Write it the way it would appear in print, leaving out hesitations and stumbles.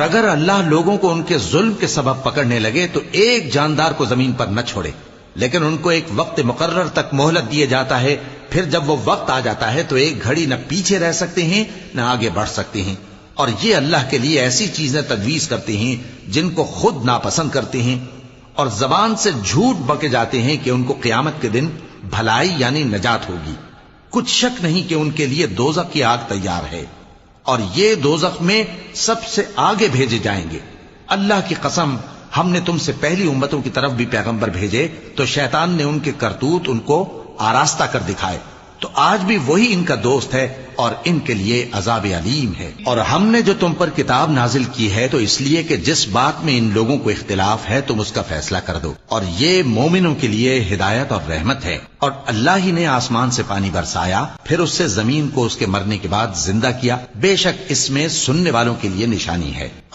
اگر اللہ لوگوں کو ان کے ظلم کے سبب پکڑنے لگے تو ایک جاندار کو زمین پر نہ چھوڑے، لیکن ان کو ایک وقت مقرر تک مہلت دیے جاتا ہے، پھر جب وہ وقت آ جاتا ہے تو ایک گھڑی نہ پیچھے رہ سکتے ہیں نہ آگے بڑھ سکتے ہیں، اور یہ اللہ کے لیے ایسی چیزیں تجویز کرتے ہیں جن کو خود ناپسند کرتے ہیں، اور زبان سے جھوٹ بکے جاتے ہیں کہ ان کو قیامت کے دن بھلائی یعنی نجات ہوگی۔ کچھ شک نہیں کہ ان کے لیے دوزخ کی آگ تیار ہے، اور یہ دوزخ میں سب سے آگے بھیجے جائیں گے۔ اللہ کی قسم، ہم نے تم سے پہلی امتوں کی طرف بھی پیغمبر بھیجے تو شیطان نے ان کے کرتوت ان کو آراستہ کر دکھائے، تو آج بھی وہی ان کا دوست ہے اور ان کے لیے عذاب علیم ہے۔ اور ہم نے جو تم پر کتاب نازل کی ہے تو اس لیے کہ جس بات میں ان لوگوں کو اختلاف ہے تم اس کا فیصلہ کر دو، اور یہ مومنوں کے لیے ہدایت اور رحمت ہے۔ اور اللہ ہی نے آسمان سے پانی برسایا، پھر اس سے زمین کو اس کے مرنے کے بعد زندہ کیا، بے شک اس میں سننے والوں کے لیے نشانی ہے۔